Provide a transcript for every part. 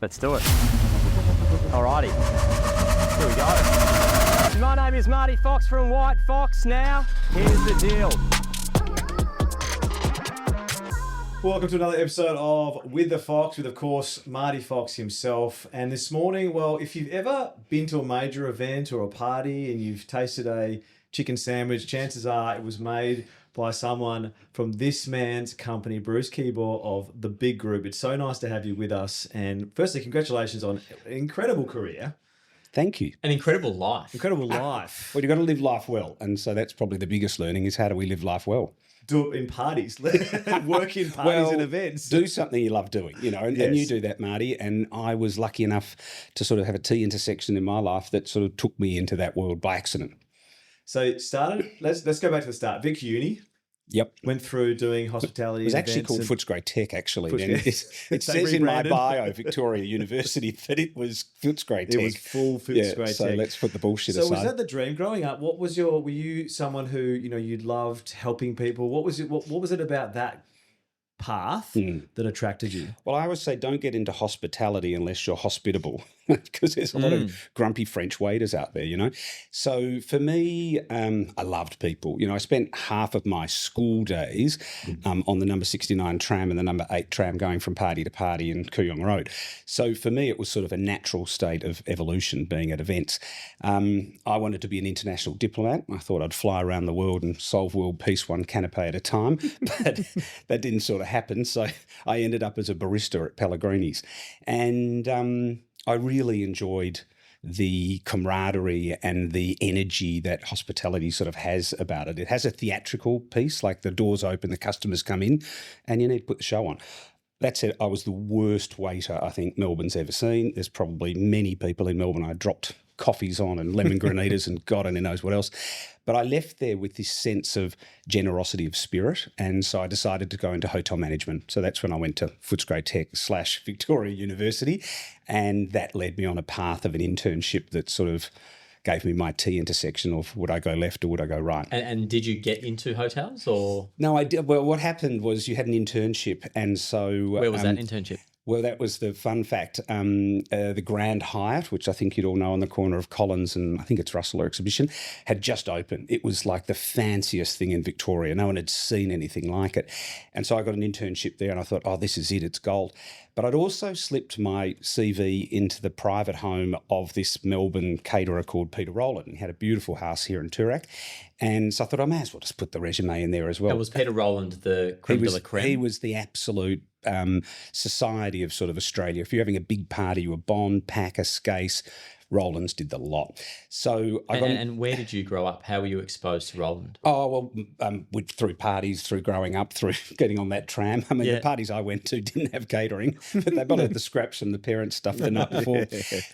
Let's do it. Alrighty, here we go. My name is Marty Fox from WHITEFOX. Now, here's the deal. Welcome to another episode of With the Fox, with, of course, Marty Fox himself. And this morning, well, if you've ever been to a major event or a party and you've tasted a chicken sandwich, chances are it was made by someone from this man's company, Bruce Keebaugh of The Big Group. It's so nice to have you with us. And firstly, congratulations on an incredible career. Thank you. An incredible life. Incredible life. Well, you've got to live life well. And so that's probably the biggest learning is how do we live life well? Do it in parties. Work in parties and events. Do something you love doing, you know, and you do that, Marty. And I was lucky enough to sort of have a T intersection in my life that sort of took me into that world by accident. So it started, let's go back to the start. Vic Uni. Yep. Went through doing hospitality. It was actually called Footscray Tech, actually. It says in my bio, Victoria University, that it was Footscray Tech. It was full Footscray Tech. So let's put the bullshit aside. So was that the dream growing up? Were you someone who, you know, you loved helping people? What was it about that path that attracted you? Well, I always say don't get into hospitality unless you're hospitable, because there's a lot of grumpy French waiters out there, you know. So for me, I loved people. You know, I spent half of my school days on the number 69 tram and the number 8 tram going from party to party in Kooyong Road. So for me, it was sort of a natural state of evolution being at events. I wanted to be an international diplomat. I thought I'd fly around the world and solve world peace one canapé at a time, but that didn't sort of happen. So I ended up as a barista at Pellegrini's. And I really enjoyed the camaraderie and the energy that hospitality sort of has about it. It has a theatrical piece, like the doors open, the customers come in, and you need to put the show on. That said, I was the worst waiter I think Melbourne's ever seen. There's probably many people in Melbourne I dropped coffees on and lemon granitas and God only knows what else. But I left there with this sense of generosity of spirit, and so I decided to go into hotel management. So that's when I went to Footscray Tech / Victoria University, and that led me on a path of an internship that sort of gave me my T intersection of would I go left or would I go right. And did you get into hotels or? No, I did. Well, what happened was you had an internship, and so where was that internship? Well, that was the fun fact. The Grand Hyatt, which I think you'd all know on the corner of Collins and I think it's Russell Exhibition, had just opened. It was like the fanciest thing in Victoria. No one had seen anything like it. And so I got an internship there and I thought, oh, this is it, it's gold. But I'd also slipped my CV into the private home of this Melbourne caterer called Peter Rowland. He had a beautiful house here in Toorak. And so I thought I may as well just put the resume in there as well. And was Peter Rowland the creme de la creme? He was the absolute society of sort of Australia. If you're having a big party, you were Bond, Packer, Skase, Rowlands did the lot. So and where did you grow up? How were you exposed to Rowland? Oh, well, through parties, through growing up, through getting on that tram. I mean, the parties I went to didn't have catering, but they both had the scraps from the parents' stuff the night before.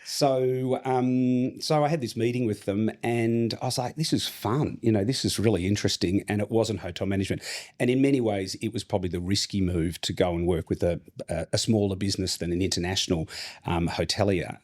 So I had this meeting with them and I was like, this is fun. You know, this is really interesting. And it wasn't hotel management. And in many ways, it was probably the risky move to go and work with a smaller business than an international hotelier.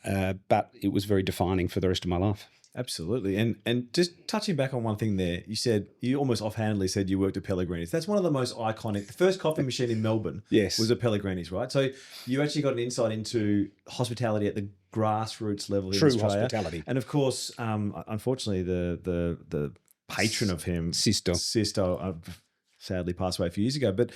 But it was very defining for the rest of my life. Absolutely. And just touching back on one thing there, you said, you almost offhandedly said you worked at Pellegrini's. That's one of the most iconic, the first coffee machine in Melbourne was at Pellegrini's, right? So you actually got an insight into hospitality at the grassroots level in Australia. True hospitality. And of course, unfortunately, the patron of him, Sisto, sadly passed away a few years ago. But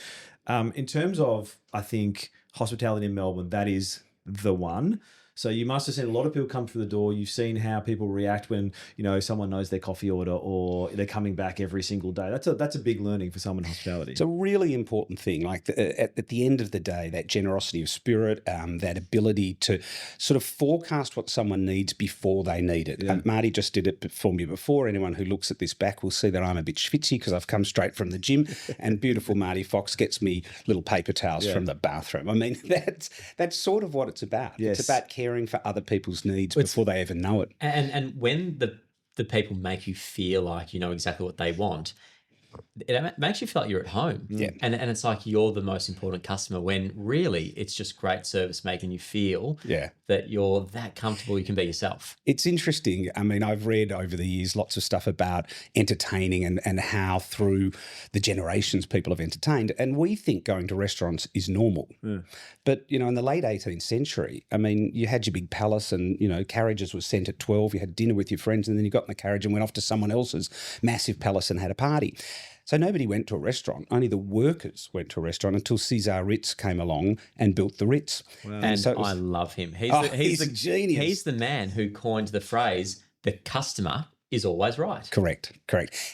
in terms of, I think, hospitality in Melbourne, that is the one. So you must have seen a lot of people come through the door. You've seen how people react when, you know, someone knows their coffee order or they're coming back every single day. That's a big learning for someone in hospitality. It's a really important thing. Like at the end of the day, that generosity of spirit, that ability to sort of forecast what someone needs before they need it. Yeah. Marty just did it for me before. Anyone who looks at this back will see that I'm a bit schwitzy because I've come straight from the gym, and beautiful Marty Fox gets me little paper towels from the bathroom. I mean, that's sort of what it's about. Yes. It's about caring for other people's needs before they even know it. And when the people make you feel like you know exactly what they want, it makes you feel like you're at home. Yeah. And it's like you're the most important customer when really it's just great service making you feel that you're that comfortable you can be yourself. It's interesting. I mean, I've read over the years lots of stuff about entertaining and how through the generations people have entertained. And we think going to restaurants is normal. But, you know, in the late 18th century, I mean, you had your big palace and, you know, carriages were sent at 12. You had dinner with your friends and then you got in the carriage and went off to someone else's massive palace and had a party. So nobody went to a restaurant. Only the workers went to a restaurant until Cesar Ritz came along and built the Ritz. Wow. And so I love him. He's a genius. He's the man who coined the phrase, the customer is always right. Correct.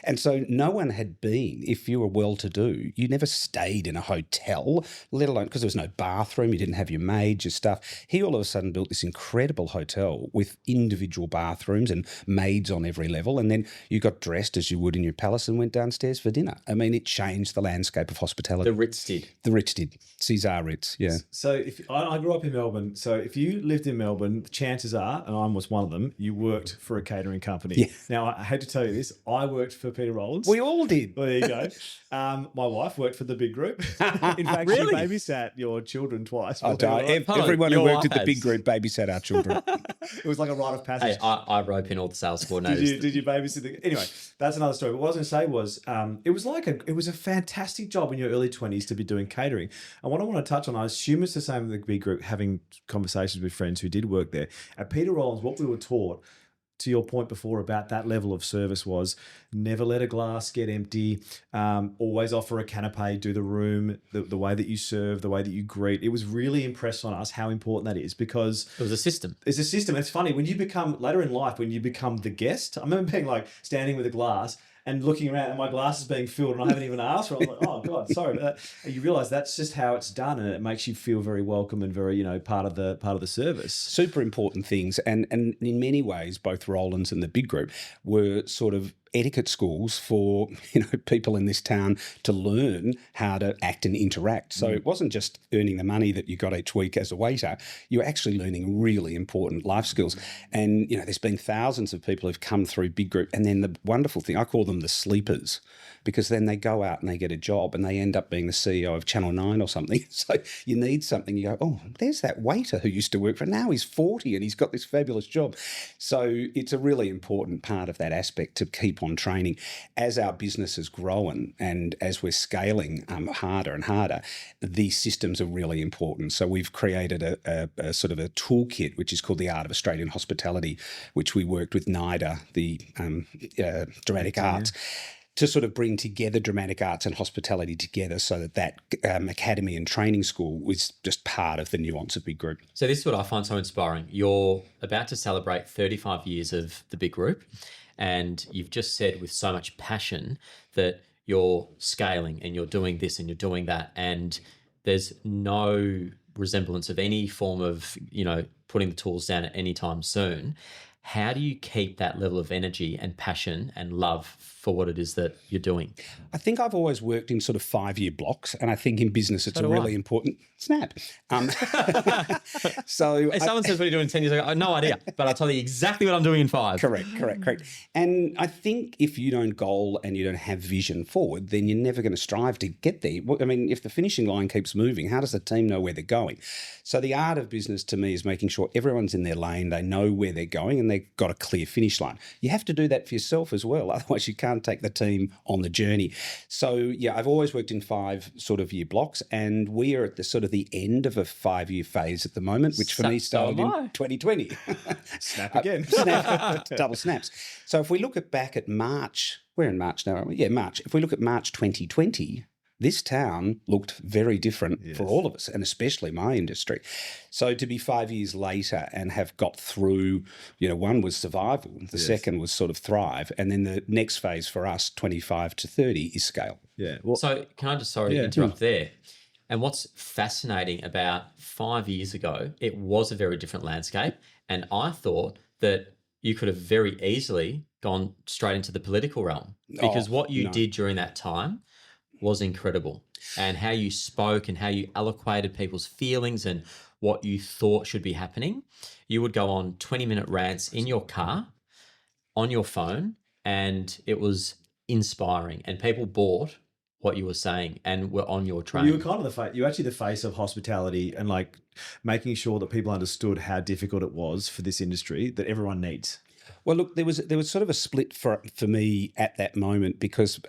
And so no one had been, if you were well-to-do, you never stayed in a hotel, let alone, because there was no bathroom, you didn't have your maid, your stuff. He all of a sudden built this incredible hotel with individual bathrooms and maids on every level, and then you got dressed as you would in your palace and went downstairs for dinner. I mean, it changed the landscape of hospitality. The Ritz did. Cesar Ritz, yeah. So if I grew up in Melbourne, so if you lived in Melbourne, chances are, and I was one of them, you worked for a catering company. Yeah. Now, I hate to tell you this, I worked for Peter Rollins. We all did. Well, there you go. My wife worked for the big group. In fact, Really? she babysat your children twice. Everyone who worked at the big group babysat our children. It was like a rite of passage. Hey, I rope in all the sales coordinators. Did you babysit anyway, that's another story. But what I was going to say was it was a fantastic job in your early 20s to be doing catering. And what I want to touch on, I assume it's the same with the big group, having conversations with friends who did work there. At Peter Rollins, what we were taught, to your point before about that level of service, was never let a glass get empty, always offer a canapé, do the room, the way that you serve, the way that you greet. It was really impressed on us how important that is, because It was a system. it's a system. It's funny, when you become, later in life, when you become the guest, I remember being like standing with a glass and looking around and my glass is being filled and I haven't even asked for it. I'm like, oh God, sorry. But you realise that's just how it's done, and it makes you feel very welcome and very, part of the service. Super important things. And in many ways, both Rollins and the big group were sort of etiquette schools for people in this town to learn how to act and interact. So it wasn't just earning the money that you got each week as a waiter. You were actually learning really important life skills. And there's been thousands of people who've come through big group, and then the wonderful thing, I call them the sleepers, because then they go out and they get a job and they end up being the CEO of Channel 9 or something. So you need something, you go, oh, there's that waiter who used to work for, now he's 40 and he's got this fabulous job. So it's a really important part of that aspect to keep on training. As our business has grown and as we're scaling harder and harder, these systems are really important. So we've created a sort of a toolkit, which is called the Art of Australian Hospitality, which we worked with NIDA, the Dramatic Arts, to sort of bring together dramatic arts and hospitality together, so that academy and training school was just part of the nuance of Big Group. So this is what I find so inspiring. You're about to celebrate 35 years of the Big Group, and you've just said with so much passion that you're scaling and you're doing this and you're doing that, and there's no resemblance of any form of, putting the tools down at any time soon. How do you keep that level of energy and passion and love for what it is that you're doing? I think I've always worked in sort of 5-year blocks, and I think in business it's really important. Snap. So if someone says, what are you doing in 10 years? I have no idea, but I'll tell you exactly what I'm doing in 5. Correct. And I think if you don't goal and you don't have vision forward, then you're never going to strive to get there. I mean, if the finishing line keeps moving, how does the team know where they're going? So the art of business to me is making sure everyone's in their lane, they know where they're going, and they've got a clear finish line. You have to do that for yourself as well. Otherwise, you can't take the team on the journey. So, yeah, I've always worked in 5 sort of year blocks, and we are at the sort of the end of a 5-year phase at the moment, which for me started in 2020. Snap again. Double snaps. So if we look back at March, we're in March now, aren't we? Yeah, March. If we look at March 2020, this town looked very different for all of us, and especially my industry. So to be 5 years later and have got through, one was survival, the second was sort of thrive, and then the next phase for us, 25 to 30, is scale. Yeah. Well, so can I just, interrupt there? And what's fascinating about 5 years ago, it was a very different landscape, and I thought that you could have very easily gone straight into the political realm, because what you did during that time was incredible, and how you spoke and how you eloquated people's feelings and what you thought should be happening. You would go on 20-minute rants in your car, on your phone, and it was inspiring, and people bought what you were saying and were on your train. You were kind of the face. You were actually the face of hospitality and like making sure that people understood how difficult it was for this industry that everyone needs. Well, look, there was sort of a split for me at that moment because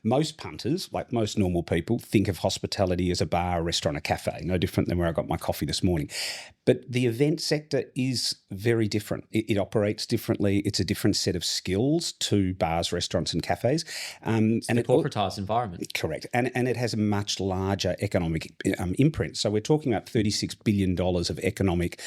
most punters, like most normal people, think of hospitality as a bar, a restaurant, a cafe, no different than where I got my coffee this morning. But the event sector is very different. It operates differently. It's a different set of skills to bars, restaurants and cafes. It's and the corporatised environment. Correct. And it has a much larger economic imprint. So we're talking about $36 billion of economic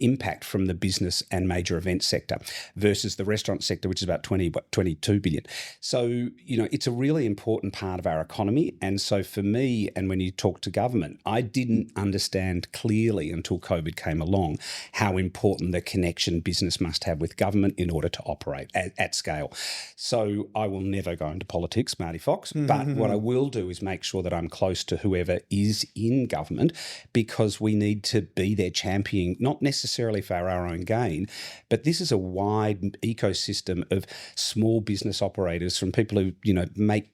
impact from the business and major event sector versus the restaurant sector, which is about 22 billion. So, it's a really important part of our economy. And so for me, and when you talk to government, I didn't understand clearly until COVID came along how important the connection business must have with government in order to operate at scale. So I will never go into politics, Marty Fox, but what I will do is make sure that I'm close to whoever is in government, because we need to be their champion, not necessarily for our own gain, but this is a wide ecosystem of small business operators, from people who,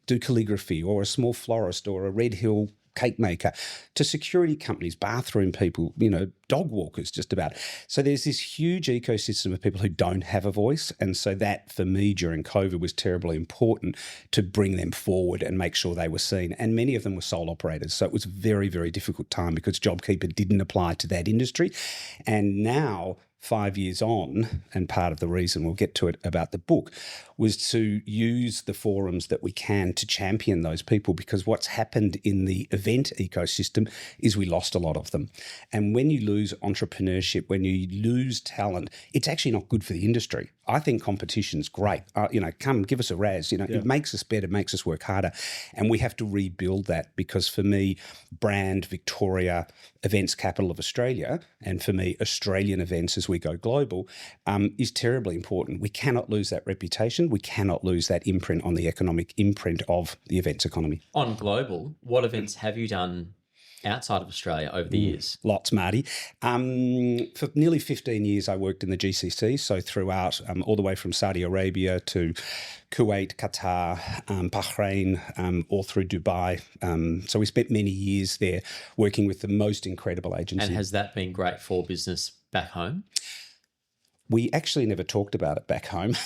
do calligraphy, or a small florist, or a Red Hill cake maker, to security companies, bathroom people, dog walkers, just about. So there's this huge ecosystem of people who don't have a voice. And so that, for me, during COVID was terribly important to bring them forward and make sure they were seen. And many of them were sole operators. So it was a very, very difficult time because JobKeeper didn't apply to that industry. And now, 5 years on, and part of the reason, we'll get to it about the book, was to use the forums that we can to champion those people, because what's happened in the event ecosystem is we lost a lot of them. And when you lose entrepreneurship, when you lose talent, it's actually not good for the industry. I think competition's great. Come give us a raz. It makes us better, makes us work harder. And we have to rebuild that, because for me, brand Victoria, events capital of Australia, and for me, Australian events as we go global, is terribly important. We cannot lose that reputation. We cannot lose that imprint on the economic imprint of the events economy. On global, what events have you done outside of Australia over the years? Lots, Marty. For nearly 15 years, I worked in the GCC, so throughout, all the way from Saudi Arabia to Kuwait, Qatar, Bahrain, all through Dubai. So we spent many years there working with the most incredible agencies. And has that been great for business back home? We actually never talked about it back home.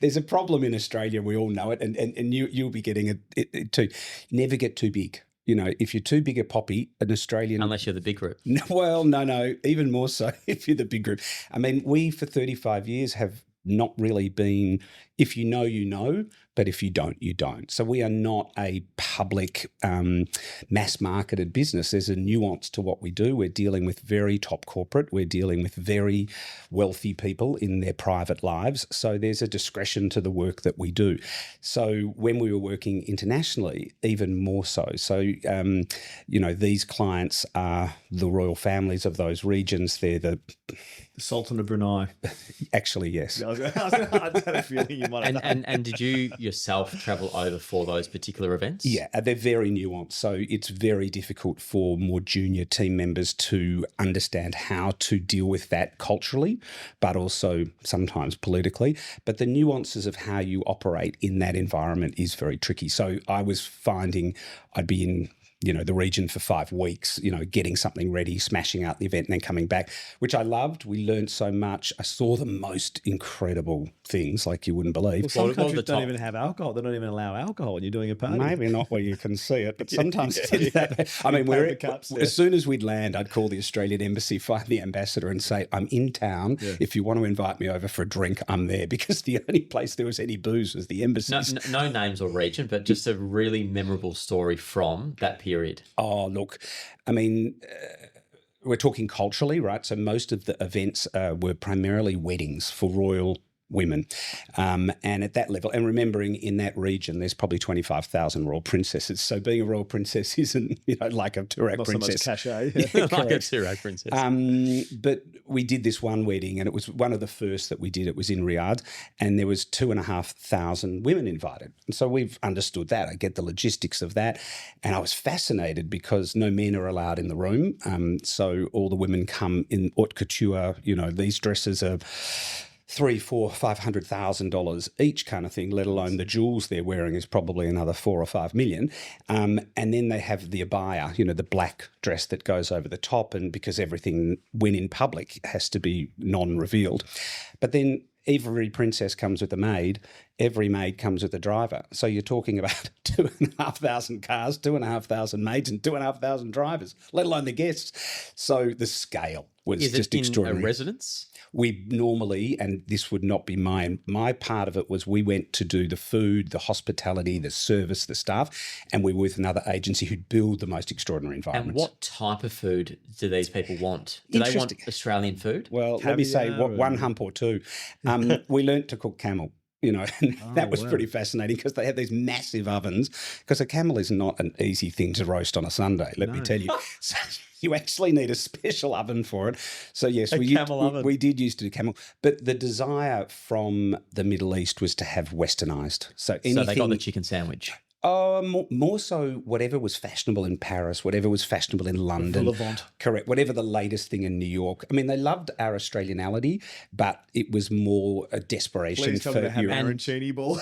There's a problem in Australia, we all know it, and you'll be getting it too. Never get too big. If you're too big a poppy, an Australian... Unless you're the big group. No, even more so if you're the big group. I mean, we for 35 years have not really been, if you know, you know, but if you don't, you don't. So we are not a public mass-marketed business. There's a nuance to what we do. We're dealing with very top corporate. We're dealing with very wealthy people in their private lives. So there's a discretion to the work that we do. So when we were working internationally, even more so. So, these clients are the royal families of those regions. They're the Sultan of Brunei. Actually, yes. I had a feeling you might have done. And did you yourself travel over for those particular events? Yeah, they're very nuanced. So it's very difficult for more junior team members to understand how to deal with that culturally, but also sometimes politically. But the nuances of how you operate in that environment is very tricky. So I was finding I'd be in the region for 5 weeks, getting something ready, smashing out the event and then coming back, which I loved. We learned so much. I saw the most incredible things like you wouldn't believe. Well, some countries don't even have alcohol. They don't even allow alcohol when you're doing a party. Maybe not where you can see it, but sometimes I mean, as soon as we'd land, I'd call the Australian embassy, find the ambassador and say, I'm in town. Yeah. If you want to invite me over for a drink, I'm there, because the only place there was any booze was the embassy. No names or region, but just a really memorable story from that period. Oh, look, I mean, we're talking culturally, right? So most of the events were primarily weddings for royal women. And at that level, and remembering in that region, there's probably 25,000 royal princesses. So being a royal princess isn't, like a Tuareg princess. Not so much cachet. Like a Tuareg princess. But we did this one wedding, and it was one of the first that we did. It was in Riyadh, and there was 2,500 women invited. And so we've understood that. I get the logistics of that. And I was fascinated because no men are allowed in the room. So all the women come in haute couture. These dresses are $300,000, $400,000, $500,000 each kind of thing, let alone the jewels they're wearing is probably another 4 or 5 million. And then they have the abaya, the black dress that goes over the top, and because everything when in public has to be non-revealed. But then every princess comes with a maid, every maid comes with a driver. So you're talking about 2,500 cars, 2,500 maids and 2,500 drivers, let alone the guests. So the scale was just extraordinary. Is it in a residence? We normally, and this would not be my part of it, was we went to do the food, the hospitality, the service, the staff, and we were with another agency who'd build the most extraordinary environments. And what type of food do these people want? Do they want Australian food? Well, let me say one hump or two. We learnt to cook camel. And that was pretty fascinating because they have these massive ovens, because a camel is not an easy thing to roast on a Sunday, let me tell you. So you actually need a special oven for it. So yes, we did used to do camel, but the desire from the Middle East was to have westernised. So they got the chicken sandwich. More so whatever was fashionable in Paris, whatever was fashionable in London. Levant. Correct. Whatever the latest thing in New York. I mean, they loved our Australianality, but it was more a desperation Please tell me for to have Europe. arancini ball.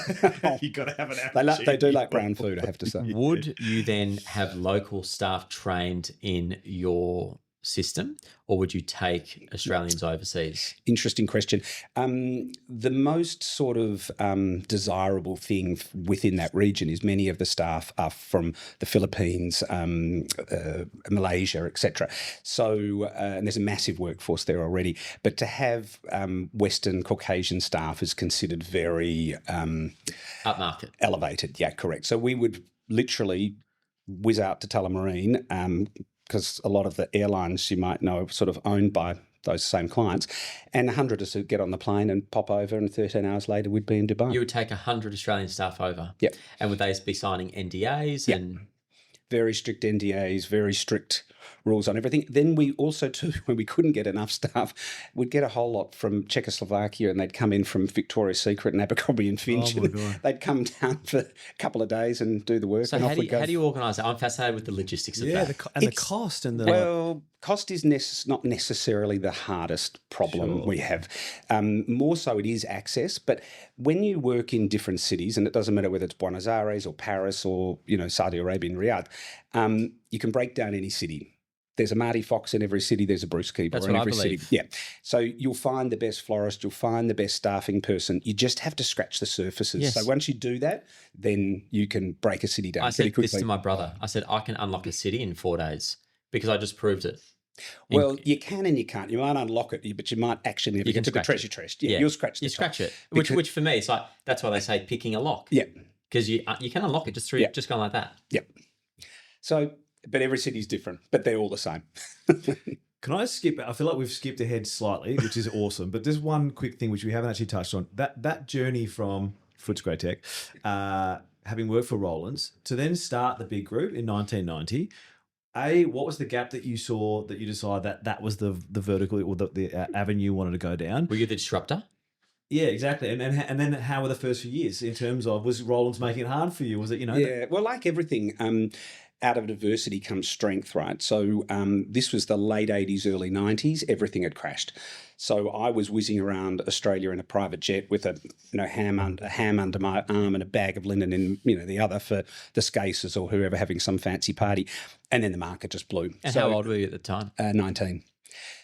You got to have an arancini. They do like brown food, I have to say. Would you then have local staff trained in your system, or would you take Australians overseas? Interesting question. The most sort of desirable thing within that region is many of the staff are from the Philippines, Malaysia, etc. So, and there's a massive workforce there already. But to have Western Caucasian staff is considered very upmarket, elevated. Yeah, correct. So we would literally whiz out to Tullamarine, because a lot of the airlines you might know are sort of owned by those same clients, and 100 of us would get on the plane and pop over, and 13 hours later we'd be in Dubai. You would take 100 Australian staff over? Yep. And would they be signing NDAs? Yep. And very strict NDAs, very strict rules on everything. Then we also, too, when we couldn't get enough staff, we'd get a whole lot from Czechoslovakia, and they'd come in from Victoria's Secret and Abercrombie and Finch. Oh, my God. They'd come down for a couple of days and do the work. So and how off we'd go. How do you organise that? I'm fascinated with the logistics of that. The cost and the... Well, cost is not necessarily the hardest problem we have. More so it is access. But when you work in different cities, and it doesn't matter whether it's Buenos Aires or Paris or, Saudi Arabia and Riyadh, you can break down any city. There's a Marty Fox in every city. There's a Bruce Keebaugh in every city. Yeah. So you'll find the best florist. You'll find the best staffing person. You just have to scratch the surfaces. Yes. So once you do that, then you can break a city down pretty quickly. I said this to my brother. I said, I can unlock a city in 4 days because I just proved it. Well, you can and you can't. You might unlock it, but you might actually never get to the treasure chest. Yeah, you'll scratch the top. Scratch it, which for me, it's like, that's why they say picking a lock. Yeah. Because you can unlock it just through just going like that. Yep. So, but every city's different, but they're all the same. Can I skip? I feel like we've skipped ahead slightly, which is awesome. But just one quick thing which we haven't actually touched on. That journey from Footscray Tech, having worked for Rollins, to then start the big group in 1990. What was the gap that you saw that you decided that was the vertical or the avenue you wanted to go down? Were you the disruptor? Yeah, exactly. And then how were the first few years in terms of, was Rollins making it hard for you? Was it, Yeah, well, like everything, out of adversity comes strength, right? So this was the late 80s, early 90s. Everything had crashed. So I was whizzing around Australia in a private jet with a ham under my arm and a bag of linen in the other for the Scases or whoever having some fancy party. And then the market just blew. And how old were you at the time? 19.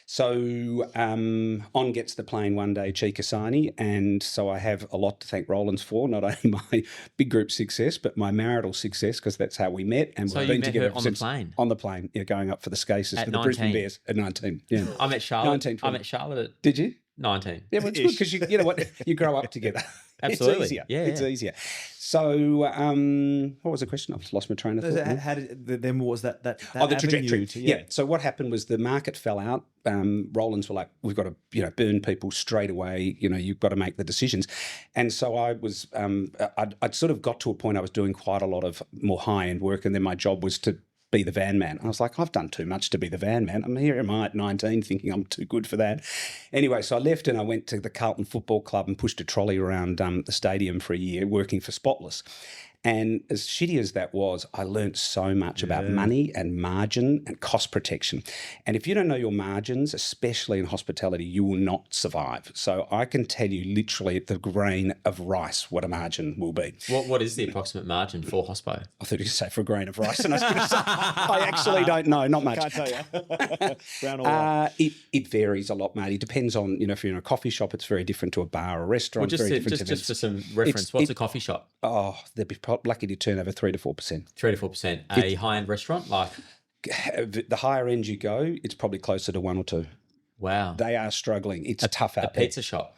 So on gets the plane one day, Chikasani, and so I have a lot to thank Rollins for, not only my big group success, but my marital success, because that's how we met. And so we've you been met together her on the plane? On the plane, yeah, going up for the Scases for the 19? Brisbane Bears at 19. Yeah, I met Charlotte. 19, I met Charlotte at Did you? 19. Yeah, well, it's good because you know what, you grow up together. Absolutely. It's easier. Yeah, it's easier. So, what was the question? I've lost my train of thought. How did then what was that the trajectory. To, yeah. So what happened was the market fell out. Rollins were like, we've got to burn people straight away. You've got to make the decisions. And so I was, I'd sort of got to a point I was doing quite a lot of more high end work, and then my job was to be the van man. I was like, I've done too much to be the van man. I'm here am I at 19 thinking I'm too good for that. Anyway, so I left and I went to the Carlton Football Club and pushed a trolley around the stadium for a year working for Spotless. And as shitty as that was, I learned so much about money and margin and cost protection. And if you don't know your margins, especially in hospitality, you will not survive. So I can tell you literally at the grain of rice what a margin will be. What is the approximate margin for hospo? I thought you could say for a grain of rice, and I was going to say, I actually don't know, not much. Can't tell you. Brown or white. It varies a lot, mate. It depends on, if you're in a coffee shop, it's very different to a bar or a restaurant. Well, just for some reference, what's a coffee shop? Oh, they'd be lucky to turn over 3 to 4%. 3 to 4%. A high-end restaurant, like? The higher end you go, it's probably closer to 1 or 2. Wow. They are struggling. It's tough out there. A pizza shop?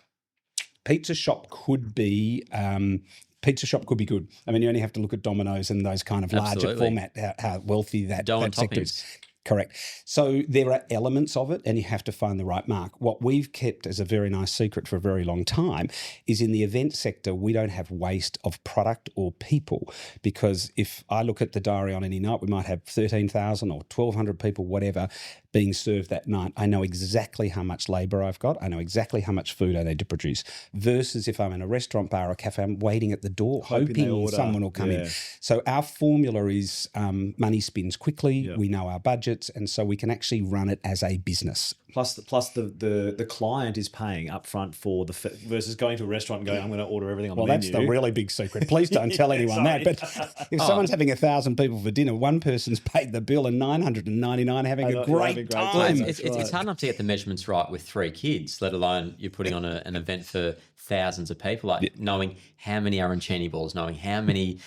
Pizza shop could be good. I mean, you only have to look at Domino's and those kind of larger format, how wealthy that sector is. Correct. So there are elements of it, and you have to find the right mark. What we've kept as a very nice secret for a very long time is in the event sector, we don't have waste of product or people, because if I look at the diary on any night, we might have 13,000 or 1,200 people, whatever, being served that night. I know exactly how much labour I've got. I know exactly how much food I need to produce. Versus if I'm in a restaurant, bar or cafe, I'm waiting at the door, hoping someone will come in. So our formula is money spins quickly. We know our budgets, and so we can actually run it as a business. Plus the client is paying upfront for versus going to a restaurant and going, I'm going to order everything on the menu. Well, that's the really big secret. Please don't tell anyone that. But if someone's having 1,000 people for dinner, one person's paid the bill and 999 having a great time. Well, it's hard enough to get the measurements right with 3 kids, let alone you're putting on an event for thousands of people, knowing how many arancini balls, knowing how many...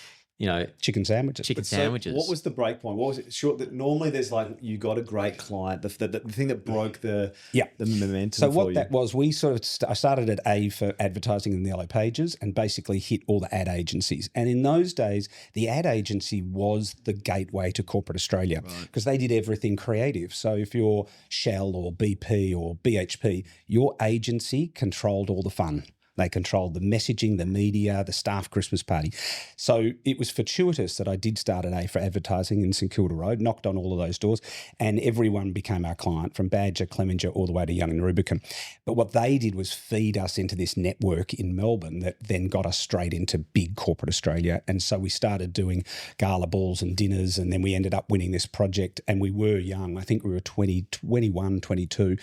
chicken sandwiches. So what was the break point? What was it? Sure, that normally there's you got a great client, the thing that broke the momentum. So what that was, we sort of I started at A for advertising in the Yellow Pages and basically hit all the ad agencies. And in those days, the ad agency was the gateway to corporate Australia because they did everything creative. So if you're Shell or BP or BHP, your agency controlled all the fun. They controlled the messaging, the media, the staff Christmas party. So it was fortuitous that I did start at A for advertising in St Kilda Road, knocked on all of those doors, and everyone became our client from Badger, Clemenger, all the way to Young and Rubicon. But what they did was feed us into this network in Melbourne that then got us straight into big corporate Australia. And so we started doing gala balls and dinners, and then we ended up winning this project. And we were young. I think we were 21, 22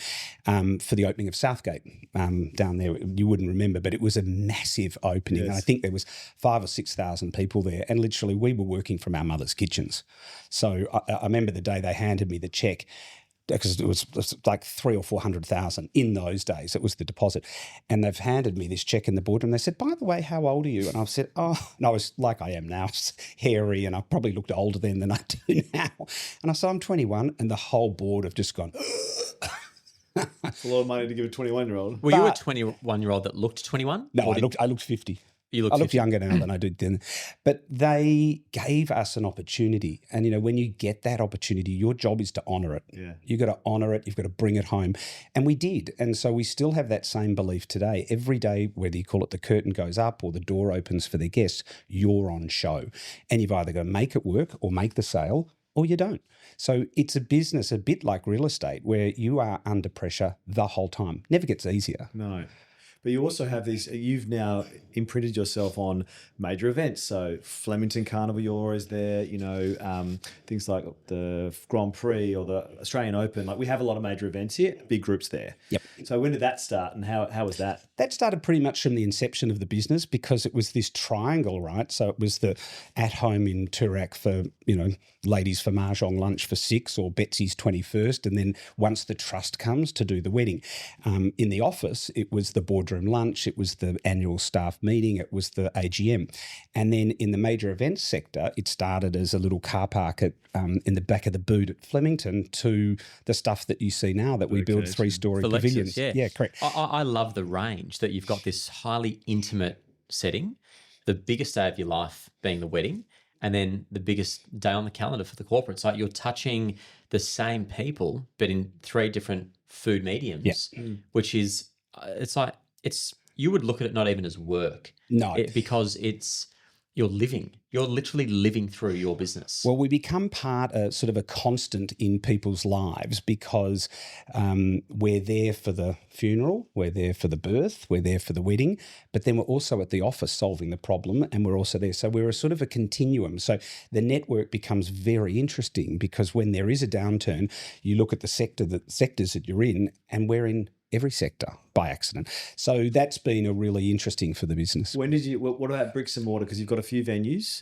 for the opening of Southgate down there. You wouldn't remember, but it was a massive opening. Yes. And I think there was 5,000 or 6,000 people there, and literally we were working from our mother's kitchens. So I remember the day they handed me the check, because it was like 300,000 or 400,000 in those days. It was the deposit. And they've handed me this check in the boardroom. They said, by the way, how old are you? And I've said, and I was like I am now, hairy, and I probably looked older then than I do now. And I said, I'm 21, and the whole board have just gone... It's a lot of money to give a 21-year-old. Were you a 21-year-old that looked 21? No, I looked 50. You looked I look 50. younger now than I did then. But they gave us an opportunity. And, when you get that opportunity, your job is to honour it. Yeah. You've got to honour it. You've got to bring it home. And we did. And so we still have that same belief today. Every day, whether you call it the curtain goes up or the door opens for the guests, you're on show. And you've either got to make it work or make the sale, or you don't. So it's a business a bit like real estate where you are under pressure the whole time. Never gets easier. No. But you also have you've now imprinted yourself on major events. So Flemington Carnival, you're always there, things like the Grand Prix or the Australian Open. Like we have a lot of major events here, big groups there. Yep. So when did that start and how was that? That started pretty much from the inception of the business because it was this triangle, right? So it was the at home in Toorak for, ladies for Mahjong lunch for 6 or Betsy's 21st. And then once the trust comes to do the wedding, in the office, it was the boardroom lunch, it was the annual staff meeting, it was the AGM. And then in the major events sector, it started as a little car park in the back of the boot at Flemington to the stuff that you see now that we build 3-story pavilions. Yeah, correct. I love the range that you've got, this highly intimate setting, the biggest day of your life being the wedding, and then the biggest day on the calendar for the corporate. So you're touching the same people, but in 3 different food mediums, which is, you would look at it not even as work. No. Because it's You're literally living through your business. Well, we become sort of a constant in people's lives because we're there for the funeral, we're there for the birth, we're there for the wedding, but then we're also at the office solving the problem, and we're also there. So we're a sort of a continuum. So the network becomes very interesting because when there is a downturn, you look at the sectors that you're in, and we're in every sector by accident. So that's been a really interesting for the business. When did you? What about bricks and mortar? Because you've got a few venues.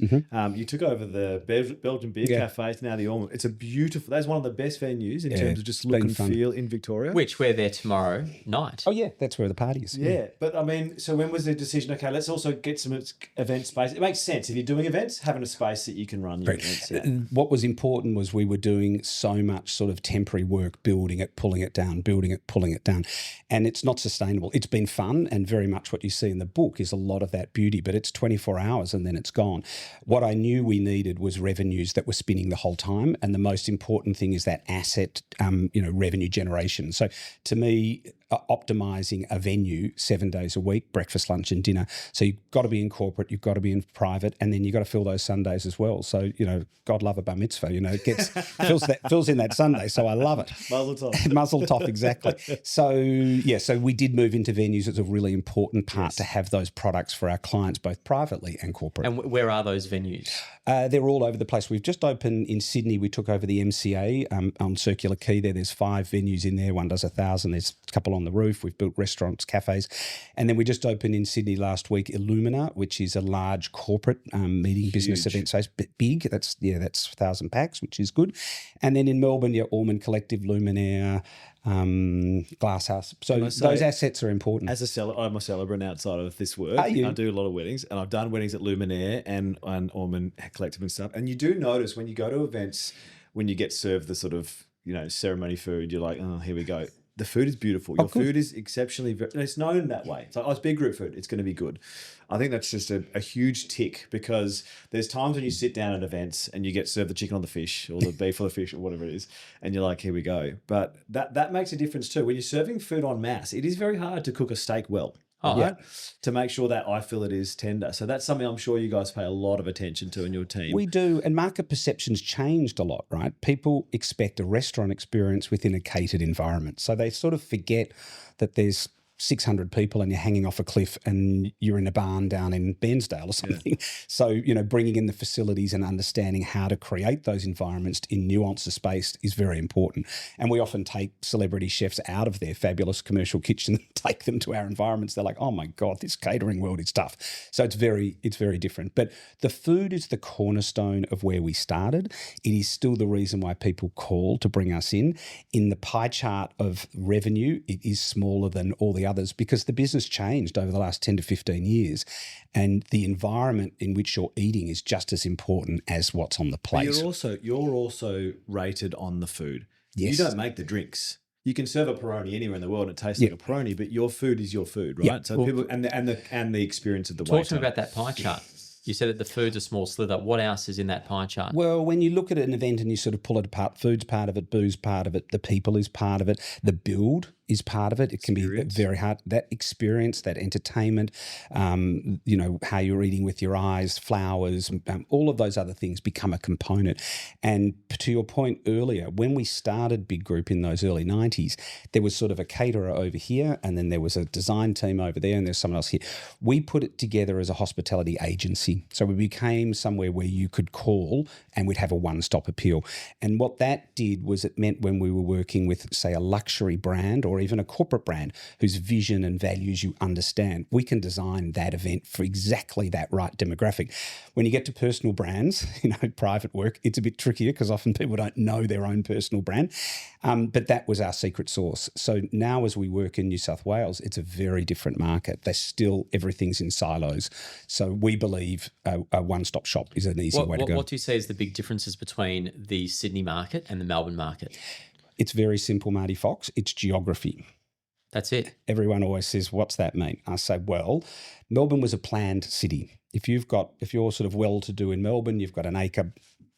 You took over the Belgian Beer Cafe. It's now the Ormond. It's a beautiful. That's one of the best venues in terms of just look and feel in Victoria. Which we're there tomorrow night. Oh yeah, that's where the party is. Yeah, but I mean, so when was the decision? Okay, let's also get some event space. It makes sense if you're doing events, having a space that you can run your events in. What was important was we were doing so much sort of temporary work, building it, pulling it down, building it, pulling it down, and it's not sustainable. It's been fun, and very much what you see in the book is a lot of that beauty, but it's 24 hours and then it's gone. What I knew we needed was revenues that were spinning the whole time, and the most important thing is that asset, revenue generation. So to me, optimizing a venue 7 days a week, breakfast, lunch and dinner. So you've got to be in corporate, you've got to be in private, and then you've got to fill those Sundays as well. So, God love a bar mitzvah, it gets fills in that Sunday. So I love it. Mazel tov. Mazel tov, exactly. So we did move into venues. It's a really important part to have those products for our clients, both privately and corporate. And where are those venues? They're all over the place. We've just opened in Sydney. We took over the MCA on Circular Quay there. There's 5 venues in there. One does 1,000. There's a couple on the roof. We've built restaurants, cafes. And then we just opened in Sydney last week Illumina, which is a large corporate meeting business event space. Big. That's 1,000 packs, which is good. And then in Melbourne, Ormond Collective, Luminaire, Glasshouse. So those assets are important. As a seller, I'm a celebrant outside of this work. I do a lot of weddings, and I've done weddings at Luminaire and Ormond Collective and stuff. And you do notice when you go to events, when you get served the sort of ceremony food, you're like, oh, here we go. The food is beautiful. Your food is exceptionally. It's known that way. It's like, it's big group food. It's going to be good. I think that's just a huge tick, because there's times when you sit down at events and you get served the chicken or the fish or the beef or the fish or whatever it is, and you're like, here we go. But that makes a difference too. When you're serving food en masse, it is very hard to cook a steak well. Right? To make sure that eye fillet is tender. So that's something I'm sure you guys pay a lot of attention to in your team. We do, and market perceptions changed a lot, right? People expect a restaurant experience within a catered environment. So they sort of forget that there's 600 people and you're hanging off a cliff and you're in a barn down in Bairnsdale or something. Yeah. So, bringing in the facilities and understanding how to create those environments in nuance of space is very important. And we often take celebrity chefs out of their fabulous commercial kitchen and take them to our environments. They're like, oh my God, this catering world is tough. So it's very different. But the food is the cornerstone of where we started. It is still the reason why people call to bring us in. In the pie chart of revenue, it is smaller than all the others because the business changed over the last 10 to 15 years, and the environment in which you're eating is just as important as what's on the plate. But you're also rated on the food. Yes. You don't make the drinks. You can serve a Peroni anywhere in the world and it tastes like a Peroni, but your food is your food, right? Yeah. So people and the experience of the waiter. Talk to me about that pie chart. You said that the food's a small slither. What else is in that pie chart? Well, when you look at an event and you sort of pull it apart, food's part of it, booze part of it, the people is part of it, the build is part of it. It can be very hard. That experience, that entertainment, how you're eating with your eyes, flowers, all of those other things become a component. And to your point earlier, when we started Big Group in those early 90s, there was sort of a caterer over here and then there was a design team over there and there's someone else here. We put it together as a hospitality agency. So we became somewhere where you could call and we'd have a one-stop appeal. And what that did was it meant when we were working with, say, a luxury brand or even a corporate brand whose vision and values you understand, we can design that event for exactly that right demographic. When you get to personal brands, private work, it's a bit trickier because often people don't know their own personal brand. But that was our secret sauce. So now as we work in New South Wales, it's a very different market. Everything's in silos. So we believe a one-stop shop is an easy way to go. What do you say is the big differences between the Sydney market and the Melbourne market? It's very simple, Marty Fox. It's geography. That's it. Everyone always says, what's that mean? I say, well, Melbourne was a planned city. If you're sort of well-to-do in Melbourne, you've got an acre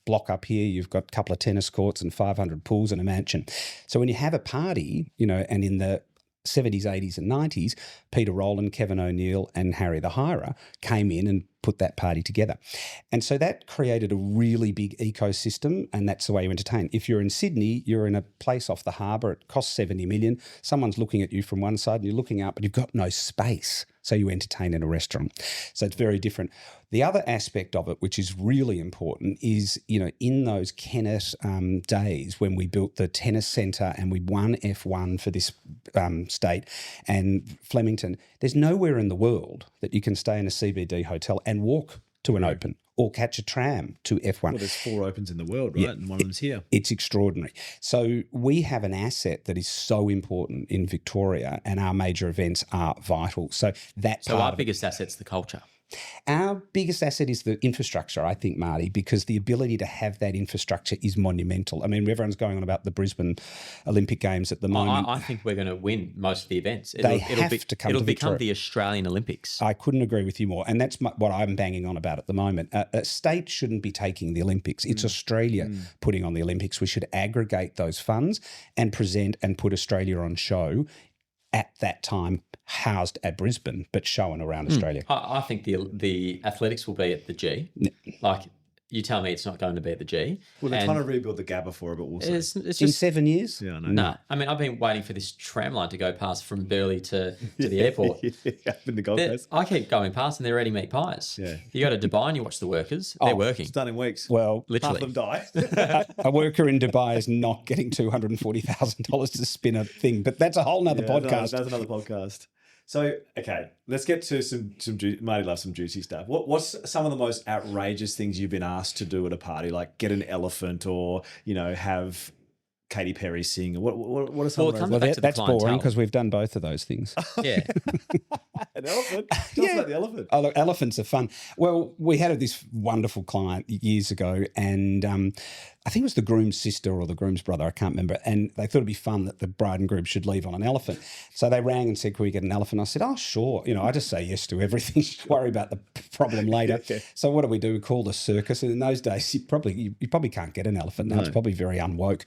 block up here, you've got a couple of tennis courts and 500 pools and a mansion. So when you have a party, and in the 70s, 80s and 90s, Peter Rowland, Kevin O'Neill and Harry the Hirer came in and put that party together. And so that created a really big ecosystem, and that's the way you entertain. If you're in Sydney, you're in a place off the harbour, it costs 70 million. Someone's looking at you from one side and you're looking out, but you've got no space. So you entertain in a restaurant. So it's very different. The other aspect of it, which is really important, is, in those Kennett days when we built the tennis centre and we won F1 for this state and Flemington, there's nowhere in the world that you can stay in a CBD hotel and walk to an open or catch a tram to F1. Well, there's 4 opens in the world, right? Yeah, And one of them's here. It's extraordinary. So we have an asset that is so important in Victoria, and our major events are vital. So our biggest asset's the culture. Our biggest asset is the infrastructure, I think, Marty, because the ability to have that infrastructure is monumental. I mean, everyone's going on about the Brisbane Olympic Games at the moment. I think we're going to win most of the events. They have to come to It'll become Victoria. the Australian Olympics. I couldn't agree with you more. And that's what I'm banging on about at the moment. A state shouldn't be taking the Olympics. It's Australia putting on the Olympics. We should aggregate those funds and present and put Australia on show at that time, housed at Brisbane, but shown around Australia. I think the athletics will be at the G. Like, you tell me it's not going to be at the G. Well, they're trying to rebuild the Gabba for it, but we'll see. It's In just 7 years? Yeah, I know. no. I mean, I've been waiting for this tram line to go past from Burleigh to the airport. Up in the Gold Coast. I keep going past and they're ready meat pies. Yeah. You go to Dubai and you watch the workers. They're working. It's done in weeks. Well, Half of Literally. them die. a worker in Dubai is not getting $240,000 to spin a thing, but that's a whole nother podcast. That's another podcast. So, okay, let's get to some Marty loves some juicy stuff. What's some of the most outrageous things you've been asked to do at a party, like get an elephant or, have Katy Perry sing? What are some Well, of it those? comes Well, back to the that's boring clientele. because we've done both of those things. Yeah. An elephant? Tell us about the elephant. Oh, look, elephants are fun. Well, we had this wonderful client years ago, and I think it was the groom's sister or the groom's brother, I can't remember, and they thought it'd be fun that the bride and groom should leave on an elephant. So they rang and said, can we get an elephant? I said, oh, sure. I just say yes to everything, worry about the problem later. Okay. So what do? We call the circus. And in those days, you probably can't get an elephant. Now it's probably very unwoke.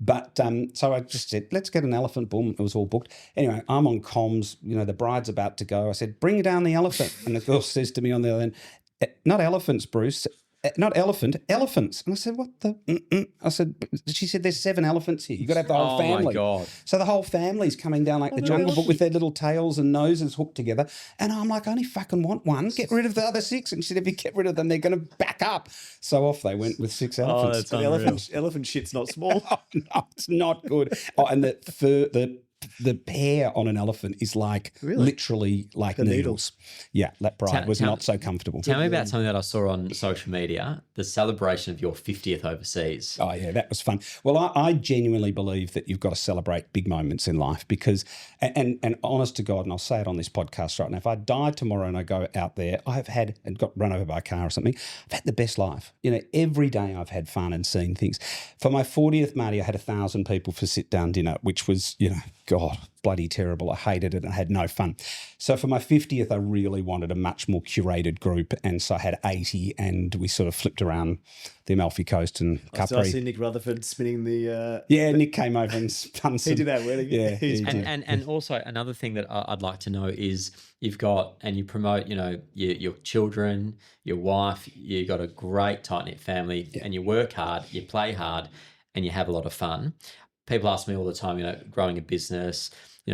But so I just said, let's get an elephant. Boom, it was all booked. Anyway, I'm on comms, the bride's about to go. I said, bring down the elephant. And the girl says to me on the other end, not elephants, Bruce. Not elephant, elephants. And I said, what the? I said, she said, there's 7 elephants here. You've got to have the whole family. Oh, my God. So the whole family's coming down like the Jungle Book with their little tails and noses hooked together. And I'm like, I only fucking want one. Get rid of the other 6. And she said, if you get rid of them, they're going to back up. So off they went with 6 elephants. But elephant shit's not small. Oh, no, it's not good. Oh, and the hair on an elephant is like literally like needles. Yeah, that bride was not so comfortable. Tell me about something that I saw on social media, the celebration of your 50th overseas. Oh, yeah, that was fun. Well, I genuinely believe that you've got to celebrate big moments in life because, and honest to God, and I'll say it on this podcast right now, if I die tomorrow and I go out there, I've had and got run over by a car or something, I've had the best life. Every day I've had fun and seen things. For my 40th, Marty, I had 1,000 people for sit-down dinner, which was, God, bloody terrible. I hated it and I had no fun. So for my 50th, I really wanted a much more curated group. And so I had 80 and we sort of flipped around the Amalfi Coast and So I Capri. see Nick Rutherford spinning the... Nick came over and spun some. He did that wedding. Yeah, He's he did. And also another thing that I'd like to know is you've got, and you promote, your children, your wife, you've got a great tight-knit family and you work hard, you play hard and you have a lot of fun. People ask me all the time, growing a business,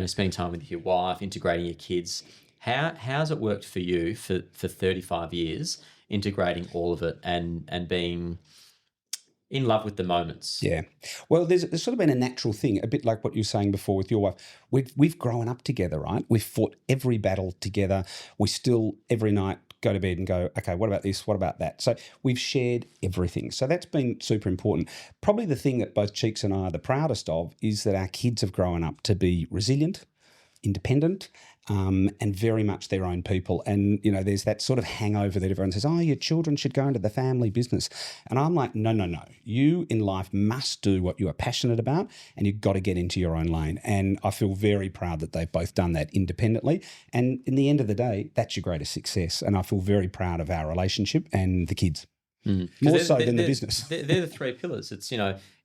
spending time with your wife, integrating your kids. How's it worked for you for 35 years, integrating all of it and being in love with the moments? Yeah. Well, there's sort of been a natural thing, a bit like what you were saying before with your wife. We've grown up together, right? We've fought every battle together. We still every night go to bed and go, okay, what about this? What about that? So we've shared everything. So that's been super important. Probably the thing that both Cheeks and I are the proudest of is that our kids have grown up to be resilient, independent, and very much their own people. And, there's that sort of hangover that everyone says, oh, your children should go into the family business. And I'm like, no. You in life must do what you are passionate about and you've got to get into your own lane. And I feel very proud that they've both done that independently. And in the end of the day, that's your greatest success. And I feel very proud of our relationship and the kids. More so than the business. They're the 3 pillars. It's,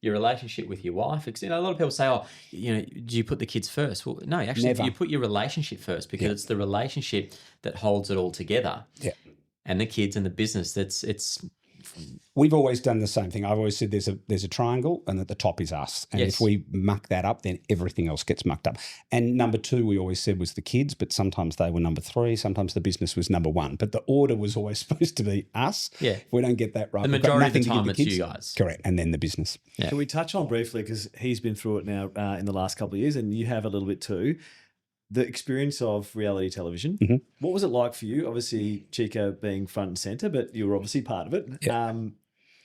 your relationship with your wife. It's, a lot of people say, oh, do you put the kids first? Well, no, actually, Never. you put your relationship first because it's the relationship that holds it all together. Yeah. and the kids and the business. It's We've always done the same thing. I've always said there's a triangle and at the top is us. And if we muck that up, then everything else gets mucked up. And number 2, we always said was the kids, but sometimes they were number 3. Sometimes the business was number 1. But the order was always supposed to be us. Yeah. If we don't get that right, the we've got majority of the nothing to time give it's the kids. you guys. Correct. And then the business. Yeah. Can we touch on briefly, because he's been through it now in the last couple of years, and you have a little bit too, the experience of reality television. Mm-hmm. What was it like for you? Obviously, Chica being front and center, but you were obviously part of it. Yeah.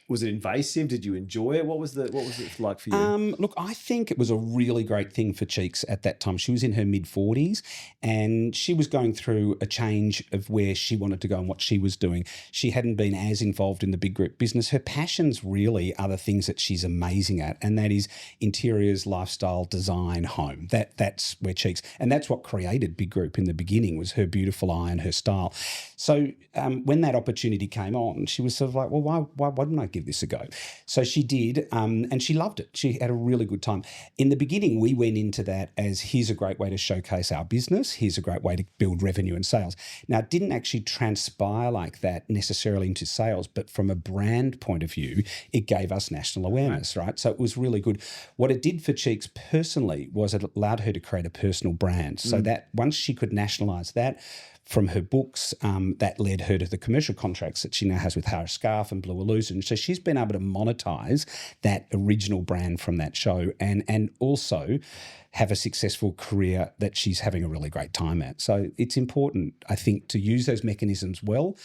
Was it invasive? Did you enjoy it? What was it like for you? Look, I think it was a really great thing for Cheeks at that time. She was in her mid-40s and she was going through a change of where she wanted to go and what she was doing. She hadn't been as involved in the big group business. Her passions really are the things that she's amazing at, and that is interiors, lifestyle, design, home. That's where Cheeks, and that's what created Big Group in the beginning, was her beautiful eye and her style. So when that opportunity came on, she was sort of like, well, why didn't I give this a go? So she did, and she loved it. She had a really good time. In the beginning, we went into that as, here's a great way to showcase our business. Here's a great way to build revenue and sales. Now, it didn't actually transpire like that necessarily into sales, but from a brand point of view, it gave us national awareness, right? So it was really good. What it did for Cheeks personally was it allowed her to create a personal brand. So that once she could nationalise that, from her books, that led her to the commercial contracts that she now has with Harris Scarf and Blue Illusion. So she's been able to monetize that original brand from that show and also have a successful career that she's having a really great time at. So it's important, I think, to use those mechanisms well.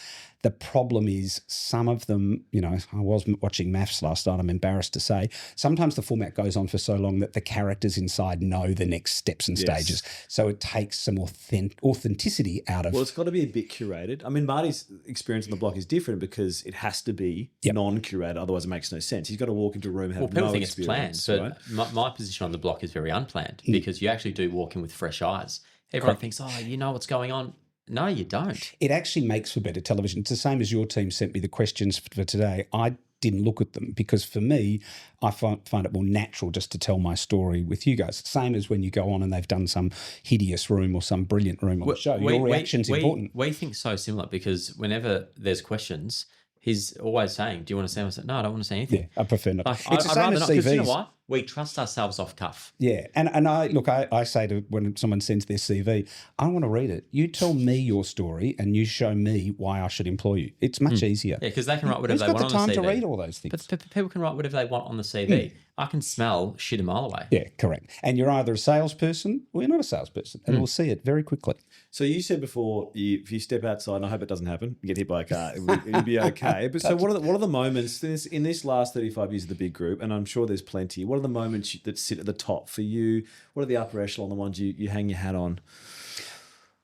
The problem is some of them, I was watching MAFS last night, I'm embarrassed to say, sometimes the format goes on for so long that the characters inside know the next steps and stages. So it takes some authenticity out of... Well, it's got to be a bit curated. I mean, Marty's experience on the block is different because it has to be non-curated, otherwise it makes no sense. He's got to walk into a room and have people no think experience, it's planned, but right? my position on the block is very unplanned because you actually do walk in with fresh eyes. Everyone thinks, you know what's going on. No, you don't. It actually makes for better television. It's the same as your team sent me the questions for today. I didn't look at them because for me, I find it more natural just to tell my story with you guys. Same as when you go on and they've done some hideous room or some brilliant room on the show. Your reaction's important. We think so similar because whenever there's questions, he's always saying, do you want to say anything? I said, no, I don't want to say anything. Yeah, I prefer not. Like, it's the I'd same rather as not, because CVs. you know what? We trust ourselves off cuff. Yeah, and I say to when someone sends their CV, I want to read it. You tell me your story and you show me why I should employ you. It's much easier. Yeah, because they can write whatever they Who's want got the on time the CV. to read all those things? But people can write whatever they want on the CV. I can smell shit a mile away. Yeah, correct. And you're either a salesperson or you're not a salesperson, and we'll see it very quickly. So you said before, if you step outside, and I hope it doesn't happen, you get hit by a car, it'll be okay. But so what are the moments in this last 35 years of the Big Group, and I'm sure there's plenty, what are the moments that sit at the top for you? What are the upper echelon, the ones you hang your hat on?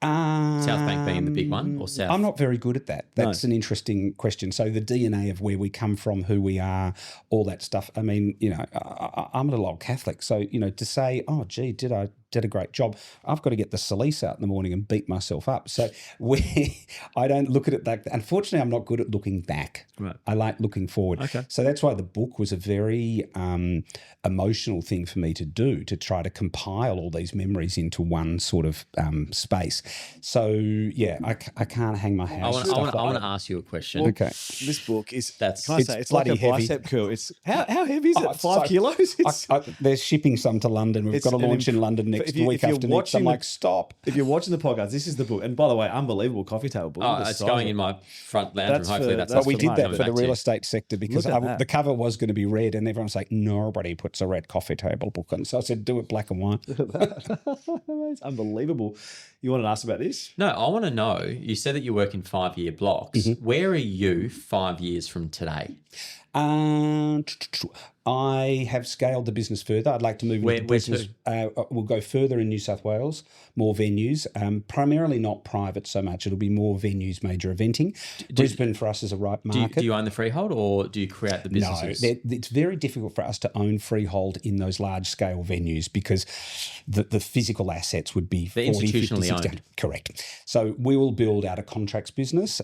South Bank being the big one, or South? I'm not very good at that. That's an interesting question. So the DNA of where we come from, who we are, all that stuff. I mean, I'm a little old Catholic. So, to say, oh, gee, did a great job. I've got to get the Salice out in the morning and beat myself up. So I don't look at it that. Unfortunately, I'm not good at looking back. Right. I like looking forward. Okay. So that's why the book was a very emotional thing for me to do, to try to compile all these memories into one sort of space. So, yeah, I can't hang my hat. I want to ask you a question. Well, Okay. This book is, Can I say, it's like a bloody heavy. bicep curl. It's how heavy is it? it's 5 so- kilos? It's, They're shipping some to London. We've got a launch in London next week after next. I'm like, stop. If you're watching the podcast, this is the book. And by the way, unbelievable coffee table book. Oh, Look at the it's size going of in it. my front lounge room. That's Hopefully for- that's that's But we for did mine. that coming for the back to real you. estate sector because Look at that. the cover was going to be red, and everyone's like, nobody puts a red coffee table book on. So I said, do it black and white. It's unbelievable. You wanted to ask about this? No, I want to know, you said that you work in 5-year blocks. Where are you 5 years from today? I have scaled the business further. I'd like to move into Where the business. We'll go further in New South Wales, more venues, primarily not private so much. It'll be more venues, major eventing. Brisbane for us is a right market. Do you own the freehold or do you create the businesses? No, it's very difficult for us to own freehold in those large-scale venues because the physical assets would be They're 40, 50, institutionally 60. owned. Correct. So we will build out a contracts business.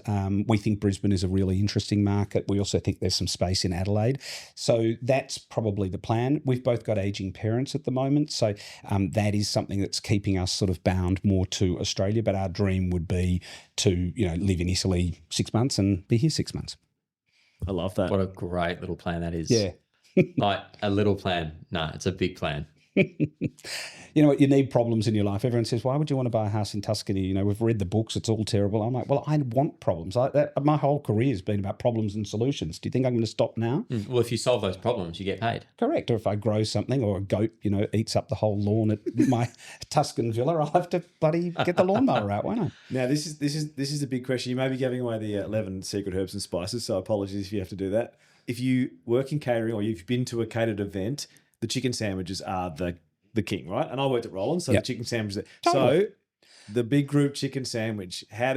We think Brisbane is a really interesting market. We also think there's some space in Adelaide. So that's probably the plan. We've both got aging parents at the moment. So that is something that's keeping us sort of bound more to Australia. But our dream would be to, live in Italy 6 months and be here 6 months. I love that. What a great little plan that is. Yeah. Like a little plan. No, it's a big plan. You know what? You need problems in your life. Everyone says, why would you want to buy a house in Tuscany? We've read the books. It's all terrible. I'm like, well, I want problems. My whole career has been about problems and solutions. Do you think I'm going to stop now? Well, if you solve those problems, you get paid. Correct. Or if I grow something or a goat, eats up the whole lawn at my Tuscan villa, I'll have to bloody get the lawnmower out, won't I? Now, this is the big question. You may be giving away the 11 secret herbs and spices, so apologies if you have to do that. If you work in catering or you've been to a catered event, the chicken sandwiches are the king, right? And I worked at Rollins, so Yep. the chicken sandwiches. Totally. So the big group chicken sandwich, how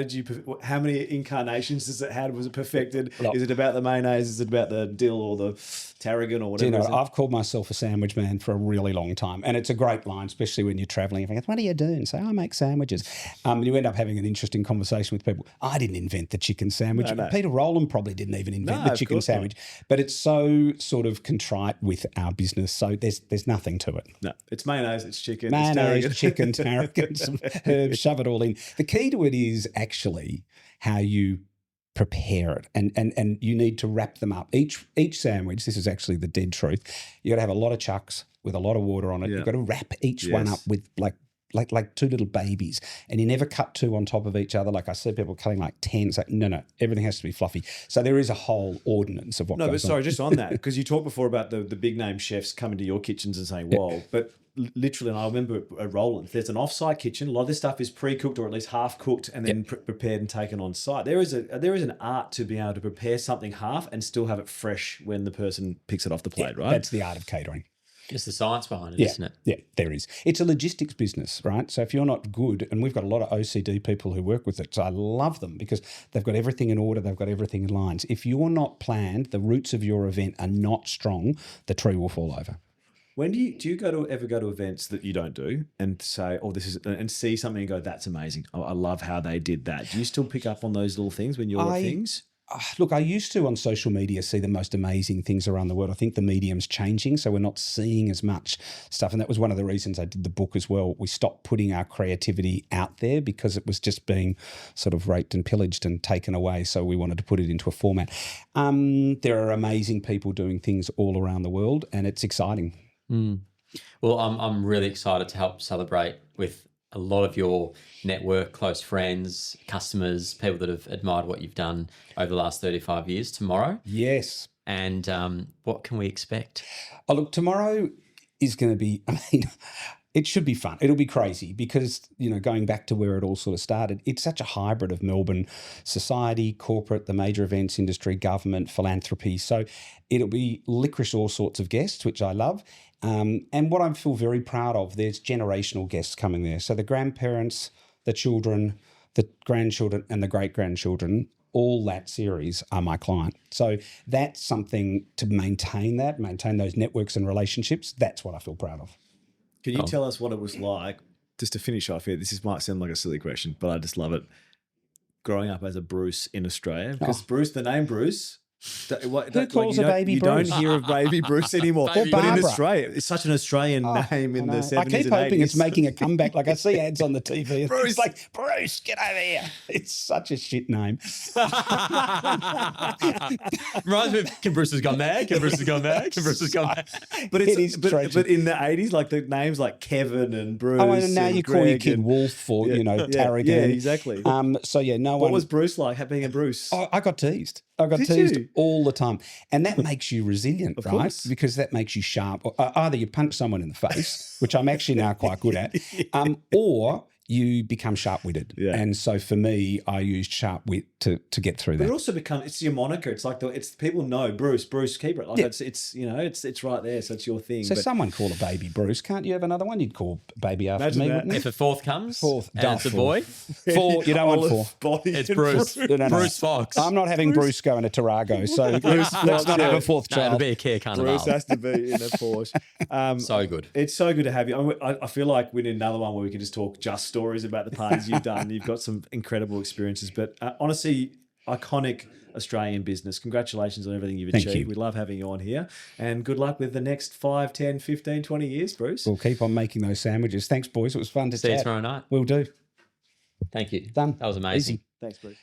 many incarnations was it perfected? Look. Is it about the mayonnaise? Is it about the dill or the tarragon or whatever? Do you know, is it? I've called myself a sandwich man for a really long time, and it's a great line, especially when you're travelling. If you go, what do you do? And say, I make sandwiches. And you end up having an interesting conversation with people. I didn't invent the chicken sandwich. No. Peter Rowland probably didn't even invent No, the of chicken course not. sandwich. But it's so sort of contrite with our business, so there's nothing to it. No, it's mayonnaise, it's chicken, Mayonnaise, it's chicken, tarragon, some herbs, shove it all in. The key to it is actually how you prepare it, and you need to wrap them up. Each sandwich, this is actually the dead truth, you got to have a lot of chucks with a lot of water on it. Yeah. You've got to wrap each one Yes. up with like two little babies, and you never cut two on top of each other. Like I see people cutting like 10. It's like, no, everything has to be fluffy. So there is a whole ordinance of what No, but goes sorry, on. just on that, because you talked before about the big name chefs coming to your kitchens and saying, whoa, but literally, and I remember at Roland's, there's an off-site kitchen. A lot of this stuff is pre-cooked or at least half-cooked and then prepared and taken on site. There is an art to being able to prepare something half and still have it fresh when the person picks it off the plate, right? That's the art of catering. It's the science behind it, Yeah, isn't it? yeah, there is. It's a logistics business, right? So if you're not good, and we've got a lot of OCD people who work with it, so I love them because they've got everything in order, they've got everything in lines. If you're not planned, the roots of your event are not strong, the tree will fall over. When do you ever go to events that you don't do and say, oh, this is, and see something and go, that's amazing. Oh, I love how they did that. Do you still pick up on those little things when you're at things? Look, I used to on social media see the most amazing things around the world. I think the medium's changing, so we're not seeing as much stuff. And that was one of the reasons I did the book as well. We stopped putting our creativity out there because it was just being sort of raped and pillaged and taken away. So we wanted to put it into a format. There are amazing people doing things all around the world, and it's exciting. Well, I'm really excited to help celebrate with a lot of your network, close friends, customers, people that have admired what you've done over the last 35 years tomorrow. Yes. And what can we expect? Oh, look, tomorrow is going to be, it should be fun. It'll be crazy because, going back to where it all sort of started, it's such a hybrid of Melbourne society, corporate, the major events industry, government, philanthropy. So it'll be licorice all sorts of guests, which I love. And what I feel very proud of, there's generational guests coming there. So the grandparents, the children, the grandchildren, and the great-grandchildren, all that series are my client. So that's something to maintain those networks and relationships. That's what I feel proud of. Can you tell us what it was like, just to finish off here, might sound like a silly question, but I just love it, growing up as a Bruce in Australia? Because Bruce, the name Bruce... Who calls a baby Bruce? You don't hear of baby Bruce anymore. Or But in Barbara. Australia, it's such an Australian name in the 70s I keep and hoping 80s. it's making a comeback. Like I see ads on the TV. Bruce. It's like, Bruce, get over here. It's such a shit name. Reminds me of Can Bruce has gone mad? Can Bruce has gone mad? Can Bruce has gone mad? But It is but tragic. in the 80s, like the names like Kevin and Bruce. Oh, and now and you call your Greg kid and- Wolf or, Tarragon. Yeah, exactly. So, yeah, no What one... was Bruce like being a Bruce? Oh, I got teased. I got Did teased you? all the time. And that makes you resilient, Of right? course. Because that makes you sharp. Either you punch someone in the face, which I'm actually now quite good at, or you become sharp-witted. Yeah. And so for me, I used sharp wit to get through But that. it also it's your moniker. It's like people know Bruce Keebaugh. Like Yeah. it's right there. So it's your thing. So But someone call a baby Bruce. Can't you have another one? You'd call baby after Imagine me, that. wouldn't you? If a fourth comes Fourth. and it's a boy, Four. You don't want four. Body it's and Bruce. No. Bruce Fox. I'm not having Bruce going to Tarago, so let's not have a fourth No, it'll child. be a care Bruce carnival. has to be in a Porsche. So good. It's so good to have you. I feel like we need another one where we can just talk just stories about the parties you've done. You've got some incredible experiences, but honestly, iconic Australian business. Congratulations on everything you've Thank achieved. you. We love having you on here, and good luck with the next 5, 10, 15, 20 years, Bruce. We'll keep on making those sandwiches. Thanks, boys. It was fun to See you chat. tomorrow night. We'll do. Thank you. Done. That was amazing. Easy. Thanks, Bruce.